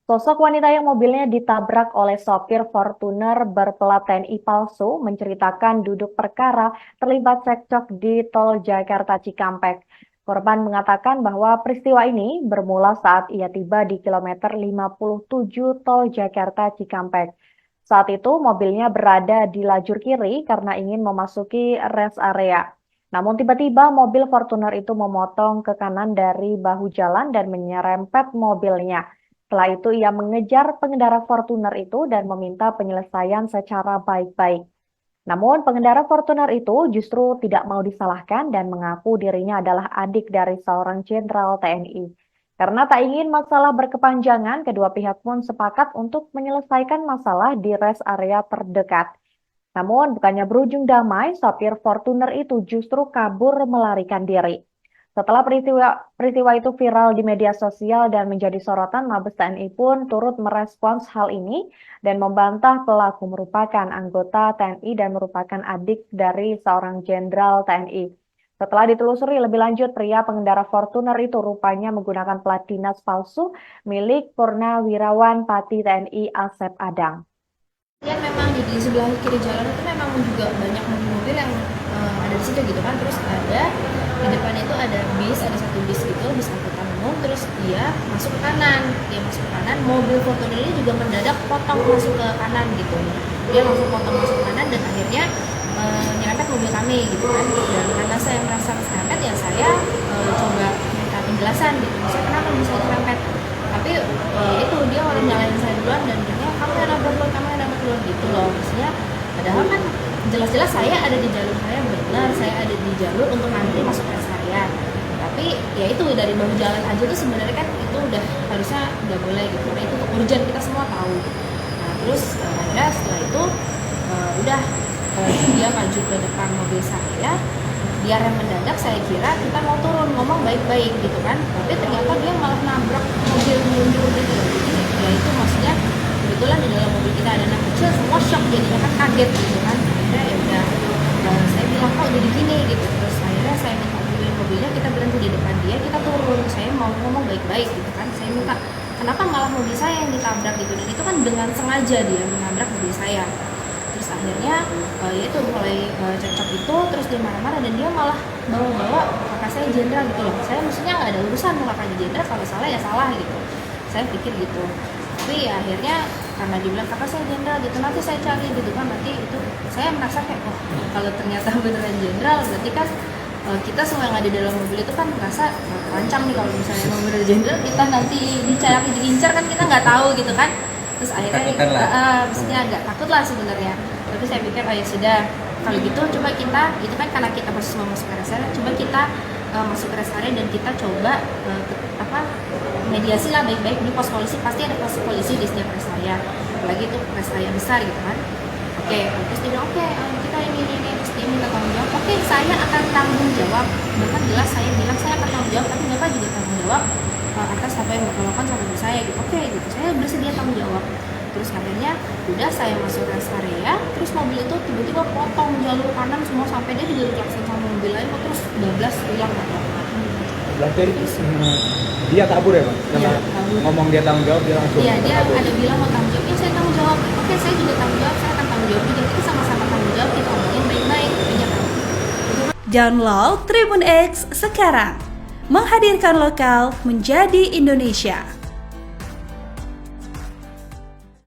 Sosok wanita yang mobilnya ditabrak oleh sopir Fortuner berplat TNI palsu menceritakan duduk perkara terlibat cekcok di tol Jakarta Cikampek. Korban mengatakan bahwa peristiwa ini bermula saat ia tiba di kilometer 57 tol Jakarta Cikampek. Saat itu mobilnya berada di lajur kiri karena ingin memasuki rest area. Namun tiba-tiba mobil Fortuner itu memotong ke kanan dari bahu jalan dan menyerempet mobilnya. Setelah itu ia mengejar pengendara Fortuner itu dan meminta penyelesaian secara baik-baik. Namun pengendara Fortuner itu justru tidak mau disalahkan dan mengaku dirinya adalah adik dari seorang jenderal TNI. Karena tak ingin masalah berkepanjangan, kedua pihak pun sepakat untuk menyelesaikan masalah di rest area terdekat. Namun bukannya berujung damai, sopir Fortuner itu justru kabur melarikan diri. Setelah peristiwa itu viral di media sosial dan menjadi sorotan, Mabes TNI pun turut merespons hal ini dan membantah pelaku merupakan anggota TNI dan merupakan adik dari seorang jenderal TNI. Setelah ditelusuri lebih lanjut, pria pengendara Fortuner itu rupanya menggunakan plat dinas palsu milik Purnawirawan Pati TNI Asep Adang. Dan memang di sebelah kiri jalan itu memang juga banyak mobil-mobil yang ada di situ gitu kan. Terus ada di depan itu ada satu bis gitu, bis angkutan umum. Terus dia masuk ke kanan, mobil Fortuner ini juga mendadak potong masuk ke kanan gitu. Dia langsung potong masuk ke kanan dan akhirnya nyerempet mobil kami gitu kan. Dan karena saya merasa keserempet ya saya coba minta penjelasan gitu. Maksudnya kenapa bisa nyerempet? Tapi itu dia orang nyalain saya duluan dan dia kamu yang nabrak duluan gitu loh. Maksudnya padahal kan jelas-jelas saya ada di jalur, saya benar saya ada di jalur untuk ngantri masuk rest area. Tapi ya itu dari bahu jalan aja tuh sebenarnya kan itu udah harusnya nggak boleh gitu karena itu urgent, kita semua tahu. Nah terus akhirnya setelah itu udah dia maju ke depan mobil saya, dia rem mendadak, saya kira kita mau turun ngomong baik-baik gitu kan, tapi ternyata dia malah nabrak mobil mundur gitu. Jadi ya itu maksudnya kebetulan di dalam mobil kita ada anak kecil, semua shock jadinya kan, kaget gitu kan. Akhirnya ya udah saya bilang kok jadi gini gitu, terus akhirnya saya minta mobilnya, kita berhenti di depan dia, kita turun, saya mau ngomong baik-baik gitu kan, saya minta kenapa malah mobil saya yang ditabrak gitu, dan itu kan dengan sengaja dia menabrak mobil saya. Terus akhirnya ya itu mulai cekcok itu, terus dia marah-marah dan dia malah bawa-bawa kakak saya jenderal gitu loh. Saya maksudnya nggak ada urusan mau kakaknya jenderal, kalau salah ya salah gitu, saya pikir gitu. Tapi ya akhirnya karena dibilang kakak saya jenderal gitu, nanti saya cari gitu kan, nanti itu saya merasa kayak oh kalau ternyata beneran jenderal berarti kan kita semua yang ada di dalam mobil itu kan merasa terancam nih, kalau misalnya emang bener jenderal kita nanti dicari diincar kan kita nggak tahu gitu kan. Terus akhirnya maksudnya agak takut lah sebenarnya, tapi saya pikir oh ya sudah kalau gitu coba kita, itu kan karena kita proses mau masuk ke rest area, coba kita masuk ke rest area dan kita coba mediasi lah baik-baik di pos polisi, pasti ada pos polisi di setiap rest area, apalagi itu rest area besar gitu kan. Oke, terus dia bilang oke, kita ini terus dia minta tanggung jawab. Oke, saya akan tanggung jawab, bahkan jelas saya bilang saya akan tanggung jawab, tapi bapak juga tanggung jawab atas apa yang bapak lakukan sama ibu saya gitu. Oke gitu, saya bersedia tanggung jawab. Terus akhirnya udah saya masuk rest area, terus mobil itu tiba-tiba potong jalur kanan semua sampai dia juga diklakson sama mobil lain, terus 12 hilang gitu. Berarti dia kabur ya Bang? Iya, kabur. Ngomong dia tanggung jawab, dia langsung Iya, dia kabur. ada bilang mau tanggung jawab, ya saya tanggung jawab. Oke, saya juga tanggung jawab, saya akan tanggung jawab juga. Kita sama-sama tanggung jawab, kita omongin baik-baik, aja kan. Download Tribun X sekarang, menghadirkan lokal menjadi Indonesia.